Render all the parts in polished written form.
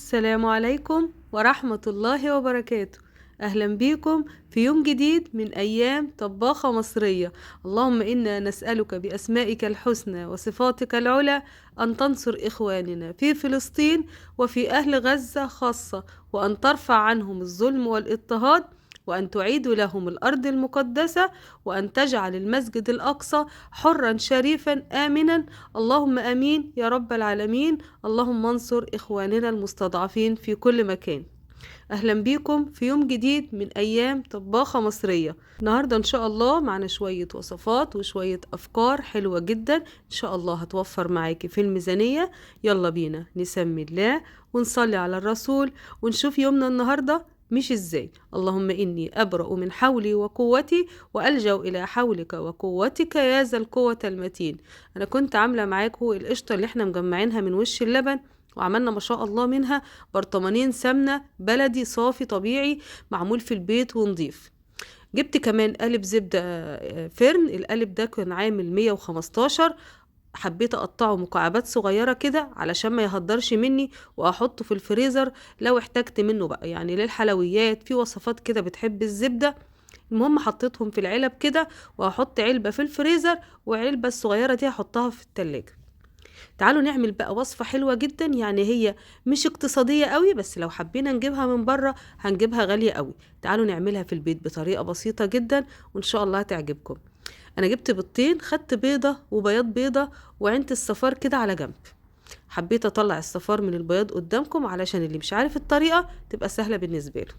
السلام عليكم ورحمة الله وبركاته. أهلا بيكم في يوم جديد من أيام طباخة مصرية. اللهم إنا نسألك بأسمائك الحسنى وصفاتك العلى أن تنصر إخواننا في فلسطين وفي أهل غزة خاصة، وأن ترفع عنهم الظلم والاضطهاد، وأن تعيد لهم الأرض المقدسة، وأن تجعل المسجد الأقصى حرا شريفا آمنا. اللهم آمين يا رب العالمين. اللهم انصر إخواننا المستضعفين في كل مكان. أهلا بيكم في يوم جديد من أيام طباخة مصرية. النهاردة إن شاء الله معنا شوية وصفات وشوية أفكار حلوة جدا إن شاء الله هتوفر معاكي في الميزانية. يلا بينا نسمي الله ونصلي على الرسول ونشوف يومنا النهاردة مش ازاي. اللهم إني أبرأ من حولي وقوتي وألجأ إلى حولك وقوتك يا ذا القوة المتين. أنا كنت عاملة معاكم القشطة اللي احنا مجمعينها من وش اللبن، وعملنا ما شاء الله منها برطمانين سمنة بلدي صافي طبيعي معمول في البيت ونضيف. جبت كمان قالب زبدة فرن. القالب ده كان عامل 115. حبيت اقطعه مكعبات صغيرة كده علشان ما يهدرش مني واحطه في الفريزر لو احتجت منه بقى، يعني للحلويات في وصفات كده بتحب الزبدة. المهم حطيتهم في العلب كده، وهحط علبة في الفريزر وعلبة الصغيرة دي هحطها في التلاجة. تعالوا نعمل بقى وصفة حلوة جدا، يعني هي مش اقتصادية قوي، بس لو حبينا نجيبها من بره هنجيبها غالية قوي. تعالوا نعملها في البيت بطريقة بسيطة جدا وان شاء الله هتعجبكم. انا جبت بيضتين، خدت بيضة وبياض بيضة وعينت الصفار كده على جنب. حبيت اطلع الصفار من البياض قدامكم علشان اللي مش عارف الطريقة تبقى سهلة بالنسبة له.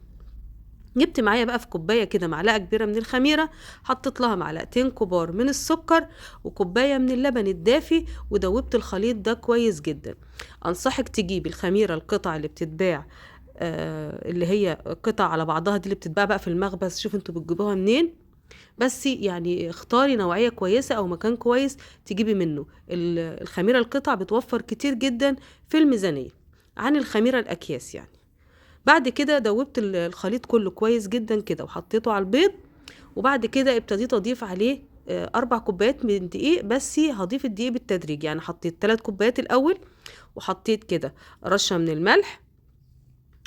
جبت معايا بقى في كوباية كده معلقة كبيرة من الخميرة، حطيت لها معلقتين كبار من السكر وكوباية من اللبن الدافي، ودوبت الخليط ده كويس جدا. انصحك تجيب الخميرة القطع اللي بتتباع، اللي هي قطع على بعضها دي اللي بتتباع بقى في المخبز، شوف انتوا بتجيبوها منين. بس يعني اختاري نوعية كويسة او مكان كويس تجيبي منه. الخميرة القطع بتوفر كتير جدا في الميزانية عن الخميرة الاكياس يعني. بعد كده دوبت الخليط كله كويس جدا كده وحطيته على البيض، وبعد كده ابتديت اضيف عليه 4 كوبايات من الدقيق، بس هضيف الدقيق بالتدريج. يعني حطيت 3 كوبايات الاول، وحطيت كده رشة من الملح،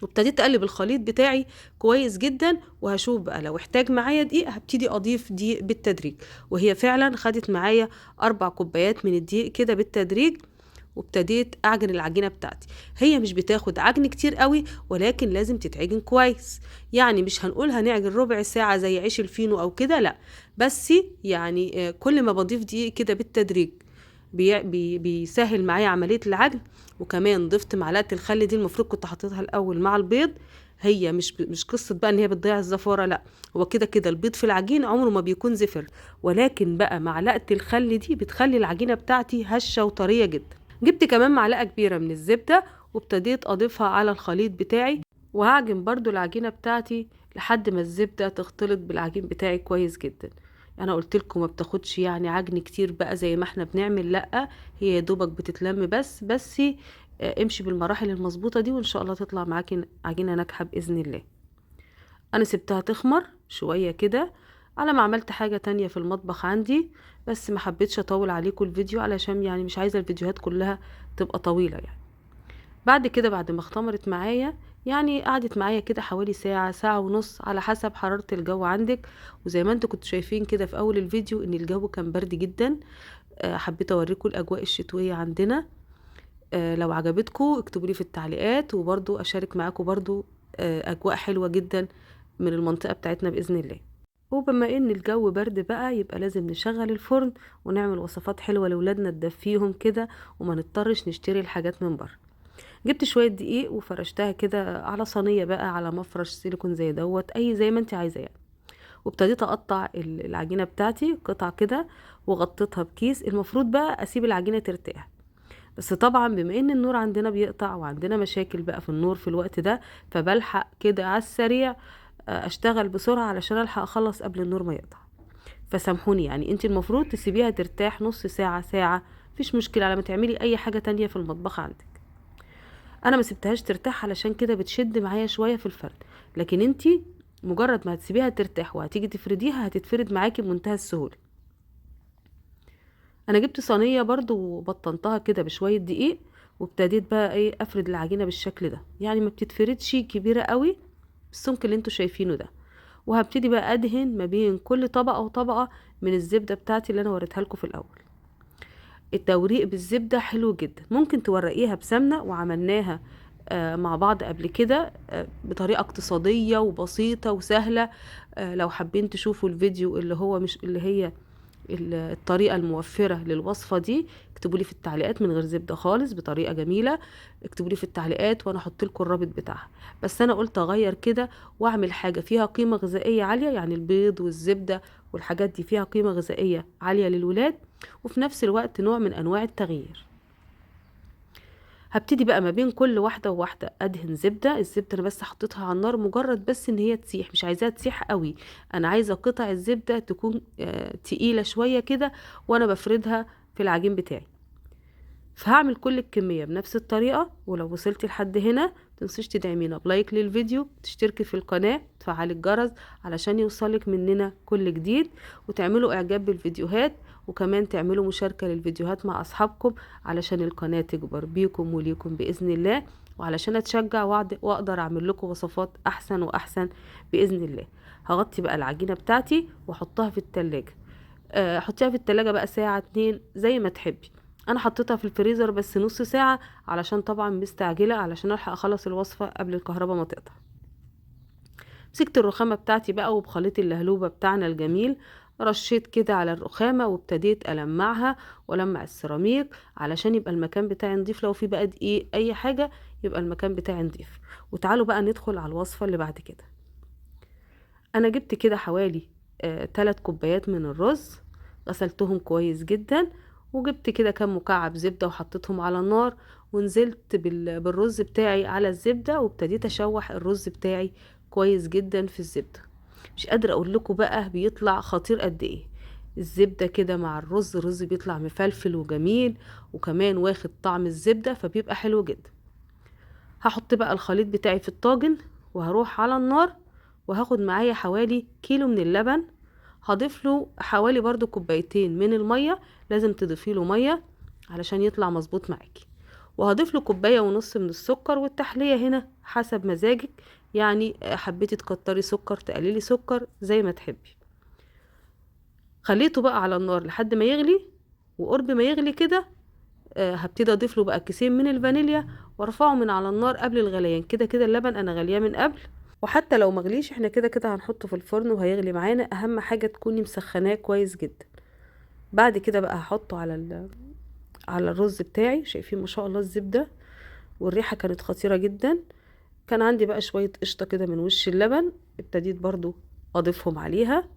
وابتديت اقلب الخليط بتاعي كويس جدا. وهشوف بقى لو احتاج معايا دقيق هبتدي اضيف دقيق بالتدريج. وهي فعلا خدت معايا 4 كوبايات من الدقيق كده بالتدريج، وابتديت اعجن العجينه بتاعتي. هي مش بتاخد عجن كتير قوي، ولكن لازم تتعجن كويس. يعني مش هنقول هنعجن ربع ساعه زي عيش الفينو او كده، لا. بس يعني كل ما بضيف دقيق كده بالتدريج بيسهل معايا عمليه العجن. وكمان ضفت معلقه الخل دي، المفروض كنت حطيتها الاول مع البيض. هي مش قصه بقى ان هي بتضيع الزفاره، لا. هو كده كده البيض في العجين عمره ما بيكون زفر، ولكن بقى معلقه الخل دي بتخلي العجينه بتاعتي هشه وطريه جدا. جبت كمان معلقة كبيرة من الزبدة وابتديت اضيفها على الخليط بتاعي، وهعجن برضو العجينة بتاعتي لحد ما الزبدة تختلط بالعجين بتاعي كويس جدا. انا قلت لكم ما بتاخدش يعني عجن كتير بقى زي ما احنا بنعمل، لا. هي يا دوبك بتتلم بس امشي بالمراحل المظبوطة دي وان شاء الله تطلع معاكي عجينة ناجحة بإذن الله. انا سبتها تخمر شوية كده على ما عملت حاجة تانية في المطبخ عندي، بس ما حبيتش اطول عليكم الفيديو علشان يعني مش عايزة الفيديوهات كلها تبقى طويلة يعني. بعد كده بعد ما اختمرت معايا، يعني قعدت معايا كده حوالي ساعة ساعة ونص على حسب حرارة الجو عندك. وزي ما انتوا كنتوا شايفين كده في اول الفيديو ان الجو كان برد جدا. حبيت اوريكم الاجواء الشتوية عندنا. لو عجبتكم اكتبوا لي في التعليقات، وبرضو اشارك معاكم برضو اجواء حلوة جدا من المنطقة بتاعتنا بإذن الله. وبما ان الجو برد بقى يبقى لازم نشغل الفرن ونعمل وصفات حلوة لولادنا تدفيهم كده وما نضطرش نشتري الحاجات من بره. جبت شوية دقيق وفرشتها كده على صينية بقى، على مفرش سيليكون زي دوت، اي زي ما انت عايزة يعني. وابتديت اقطع العجينة بتاعتي قطع كده وغطيتها بكيس. المفروض بقى اسيب العجينة ترتاح، بس طبعا بما ان النور عندنا بيقطع وعندنا مشاكل بقى في النور في الوقت ده، فبلحق كده على السريع اشتغل بسرعة علشان الحق اخلص قبل النور ما يقطع. فسامحوني، يعني انت المفروض تسيبيها ترتاح نص ساعة ساعة، مفيش مشكلة، على ما تعملي اي حاجة تانية في المطبخ عندك. انا ما سبتهاش ترتاح علشان كده بتشد معايا شوية في الفرد، لكن انت مجرد ما هتسيبيها ترتاح وهتيجي تفرديها هتتفرد معاكي بمنتهى السهولة. انا جبت صينية برضو وبطنتها كده بشوية دقيق، وابتديت بقى ايه افرد العجينة بالشكل ده، يعني ما بتتفردش كبيرة قوي، السمك اللي انتوا شايفينه ده. وهبتدي بقى ادهن ما بين كل طبقة وطبقة من الزبدة بتاعتي اللي انا وريتها لكم في الاول. التوريق بالزبدة حلو جدا، ممكن تورقيها بسمنة، وعملناها مع بعض قبل كده بطريقة اقتصادية وبسيطة وسهلة. لو حابين تشوفوا الفيديو اللي هو مش اللي هي الطريقة الموفرة للوصفة دي، اكتبوا لي في التعليقات من غير زبدة خالص بطريقة جميلة. اكتبوا لي في التعليقات وانا احط لكم الرابط بتاعها. بس انا قلت اغير كده واعمل حاجة فيها قيمة غذائية عالية، يعني البيض والزبدة والحاجات دي فيها قيمة غذائية عالية للولاد، وفي نفس الوقت نوع من انواع التغيير. هبتدي بقى ما بين كل واحدة وواحدة ادهن زبدة. الزبدة انا بس حطيتها على النار مجرد بس ان هي تسيح، مش عايزاها تسيح قوي، انا عايزة قطع الزبدة تكون تقيلة شوية كده وانا بفردها في العجين بتاعي. فهعمل كل الكمية بنفس الطريقة. ولو وصلتي لحد هنا متنسيش تدعمينا بلايك للفيديو، تشتركي في القناة، تفعلي الجرس علشان يوصلك مننا كل جديد، وتعملوا اعجاب بالفيديوهات، وكمان تعملوا مشاركة للفيديوهات مع اصحابكم علشان القناة تكبر بيكم وليكم بإذن الله، وعلشان اتشجع واقدر اعمل لكم وصفات احسن واحسن بإذن الله. هغطي بقى العجينة بتاعتي واحطها في التلاجة. حطيها في التلاجة بقى ساعة 2 زي ما تحبي. انا حطيتها في الفريزر بس نص ساعة علشان طبعا مستعجلة علشان الحق اخلص الوصفة قبل الكهرباء ما تقطع. مسكت الرخامة بتاعتي بقى وبخليط اللهلوبة بتاعنا الجميل رشيت كده على الرخامة، وابتديت ألمعها ولمع السيراميك علشان يبقى المكان بتاعي نضيف. لو في بقى دقيق اي حاجة يبقى المكان بتاعي نضيف. وتعالوا بقى ندخل على الوصفة اللي بعد كده. انا جبت كده حوالي 3 كوبايات من الرز، غسلتهم كويس جدا، وجبت كده كام مكعب زبدة وحطيتهم على النار، ونزلت بالرز بتاعي على الزبدة، وابتديت اشوح الرز بتاعي كويس جدا في الزبدة. مش قادرة اقول لكم بقى بيطلع خطير قد ايه الزبدة كده مع الرز. الرز بيطلع مفلفل وجميل، وكمان واخد طعم الزبدة فبيبقى حلو جدا. هحط بقى الخليط بتاعي في الطاجن وهروح على النار، وهاخد معايا حوالي كيلو من اللبن. هضيف له حوالي برضو كوبايتين من المية، لازم تضيفي له مية علشان يطلع مظبوط معاكي. وهضيف له كوباية ونص من السكر، والتحلية هنا حسب مزاجك، يعني حبيتي تكتري سكر تقللي سكر زي ما تحبي. خليته بقى على النار لحد ما يغلي، وقرب ما يغلي كده هبتدي اضيف له بقى كيسين من الفانيليا وارفعه من على النار قبل الغليان. كده كده اللبن انا غلياه من قبل، وحتى لو مغليش احنا كده كده هنحطه في الفرن وهيغلي معانا. اهم حاجة تكوني مسخناه كويس جدا. بعد كده بقى هحطه على الرز بتاعي. شايفين ما شاء الله الزبدة والريحة كانت خطيرة جدا. كان عندي بقى شوية قشطة كده من وش اللبن، ابتديت برضو اضيفهم عليها.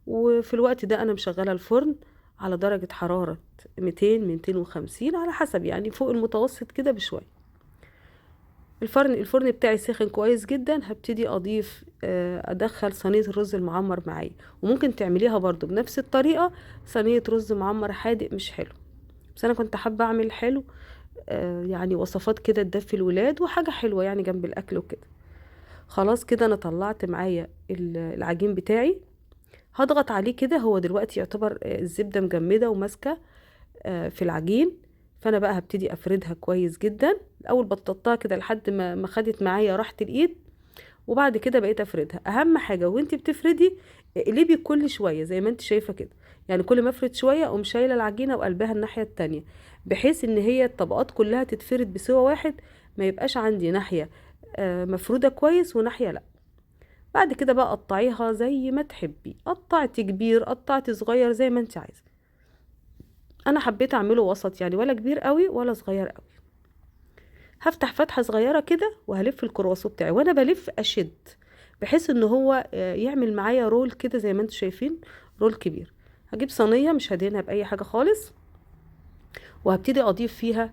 وفي الوقت ده انا مشغلة الفرن على درجة حرارة 200-250 على حسب، يعني فوق المتوسط كده بشوية. الفرن بتاعي سخن كويس جدا. هبتدي اضيف ادخل صينية الرز المعمر معايا، وممكن تعمليها برضو بنفس الطريقة صينية رز معمر حادق مش حلو، بس انا كنت حابة اعمل حلو يعني وصفات كده تدفي الولاد وحاجة حلوة يعني جنب الاكل وكده. خلاص كده انا طلعت معايا العجين بتاعي. هضغط عليه كده، هو دلوقتي يعتبر الزبدة مجمدة وماسكة في العجين. فانا بقى هبتدي افردها كويس جدا. الاول بططتها كده لحد ما خدت معايا راحة الايد، وبعد كده بقيت افردها. اهم حاجة وانتي بتفردي اقلبي كل شوية زي ما انت شايفة كده، يعني كل ما افرد شوية اقوم شايلة العجينة وقلبها الناحية التانية، بحيث ان هي الطبقات كلها تتفرد بسوى واحد، ما يبقاش عندي ناحية مفرودة كويس وناحية لا. بعد كده بقى قطعيها زي ما تحبي، قطعتي كبير قطعتي صغير زي ما انت عايزة. انا حبيت اعمله وسط، يعني ولا كبير قوي ولا صغير قوي. هفتح فتحة صغيرة كده وهلف الكرواسون بتاعي، وانا بلف اشد بحيث ان هو يعمل معايا رول كده زي ما انتم شايفين، رول كبير. هجيب صينية مش هدهنها باي حاجة خالص، وهبتدي اضيف فيها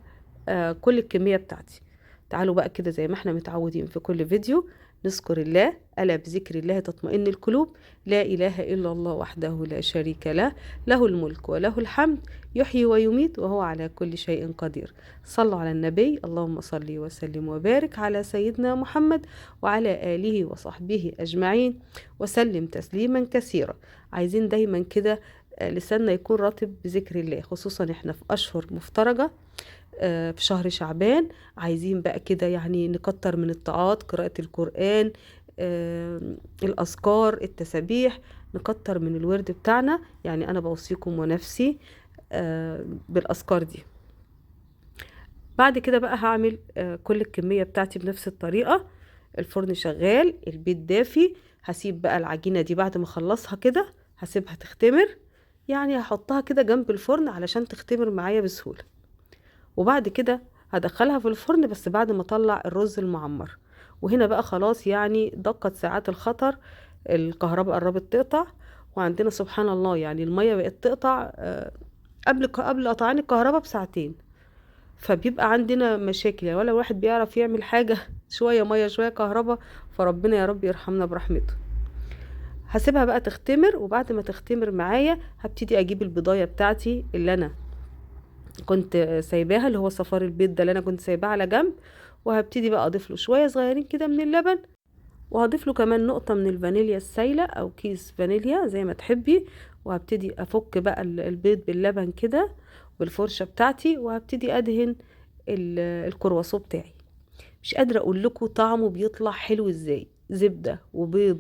كل الكمية بتاعتي. تعالوا بقى كده زي ما احنا متعودين في كل فيديو نذكر الله، ألا بذكر الله تطمئن القلوب. لا إله إلا الله وحده لا شريك له، له الملك وله الحمد، يحيي ويميت وهو على كل شيء قدير. صلوا على النبي. اللهم صل وسلم وبارك على سيدنا محمد وعلى آله وصحبه أجمعين وسلم تسليما كثيرا. عايزين دايما كده لساننا يكون رطب بذكر الله، خصوصا احنا في أشهر مفترجة. في شهر شعبان عايزين بقى كده يعني نكتر من الطاعات، قراءة القرآن، الأذكار، التسابيح، نكتر من الورد بتاعنا. يعني أنا بوصيكم ونفسي بالأذكار دي. بعد كده بقى هعمل كل الكمية بتاعتي بنفس الطريقة. الفرن شغال، البيت دافي. هسيب بقى العجينة دي بعد ما اخلصها كده هسيبها تختمر، يعني هحطها كده جنب الفرن علشان تختمر معايا بسهولة. وبعد كده هدخلها في الفرن بس بعد ما اطلع الرز المعمر. وهنا بقى خلاص يعني دقت ساعات الخطر، الكهرباء قربت تقطع. وعندنا سبحان الله يعني المية بقت تقطع قبل قطعان الكهرباء بساعتين. فبيبقى عندنا مشاكل، يعني ولا واحد بيعرف يعمل حاجة شوية مية شوية كهرباء. فربنا يا رب يرحمنا برحمته. هسيبها بقى تختمر، وبعد ما تختمر معايا هبتدي اجيب البضاية بتاعتي اللي انا كنت سايباها، اللي هو صفار البيض ده اللي انا كنت سايباه على جنب. وهبتدي بقى اضيف له شوية صغيرين كده من اللبن، وهضيف له كمان نقطة من الفانيليا السايلة او كيس فانيليا زي ما تحبي. وهبتدي افك بقى البيض باللبن كده بالفرشة بتاعتي، وهبتدي ادهن الكرواسون بتاعي. مش قادرة اقول لكم طعمه بيطلع حلو ازاي، زبدة وبيض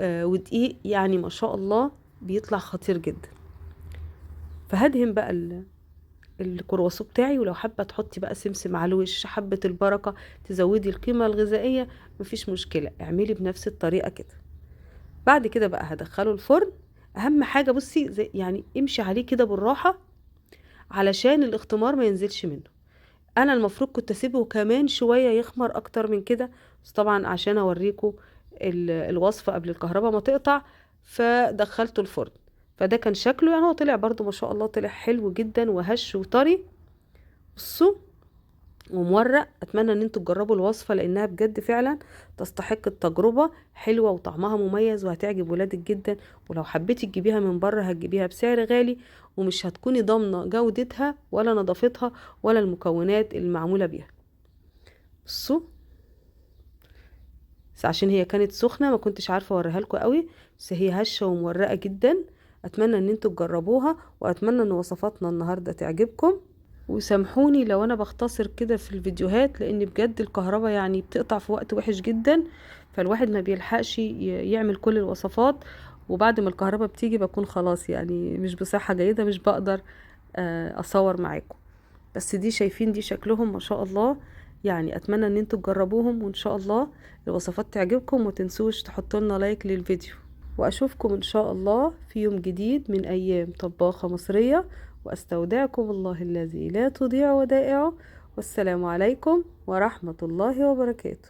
ودقيق، يعني ما شاء الله بيطلع خطير جدا. فهدهن بقى الكرواسون بتاعي. ولو حابة تحطي بقى سمسم على الوش، حبة البركة، تزودي القيمة الغذائية، مفيش مشكلة، اعملي بنفس الطريقة كده. بعد كده بقى هدخله الفرن. اهم حاجة بصي زي يعني امشي عليه كده بالراحة علشان الاختمار ما ينزلش منه. انا المفروض كنت اسيبه كمان شوية يخمر اكتر من كده، بس طبعا عشان اوريكم الوصفة قبل الكهرباء ما تقطع فدخلته الفرن. فده كان شكله، يعني هو طلع برضو ما شاء الله، طلع حلو جدا وهش وطري. بصوا ومورق. اتمنى ان انتوا تجربوا الوصفة لانها بجد فعلا تستحق التجربة، حلوة وطعمها مميز وهتعجب ولادك جدا. ولو حبيتي تجيبيها من بره هتجيبيها بسعر غالي، ومش هتكوني ضامنة جودتها ولا نظافتها ولا المكونات المعمولة بيها. بصوا، بس عشان هي كانت سخنة ما كنتش عارفة اوريها لكم قوي، بس هي هشة ومورقة جدا. اتمنى ان انتوا تجربوها، واتمنى ان وصفاتنا النهاردة تعجبكم. وسامحوني لو انا بختصر كده في الفيديوهات، لان بجد الكهرباء يعني بتقطع في وقت وحش جدا، فالواحد ما بيلحقش يعمل كل الوصفات. وبعد ما الكهرباء بتيجي بكون خلاص يعني مش بصحة جيدة، مش بقدر اصور معاكم. بس دي شايفين دي شكلهم ما شاء الله. يعني اتمنى ان انتوا تجربوهم، وان شاء الله الوصفات تعجبكم. ومتنسوش تحطوا لنا لايك للفيديو، واشوفكم ان شاء الله في يوم جديد من ايام طباخة مصرية. واستودعكم الله الذي لا تضيع ودائعه. والسلام عليكم ورحمة الله وبركاته.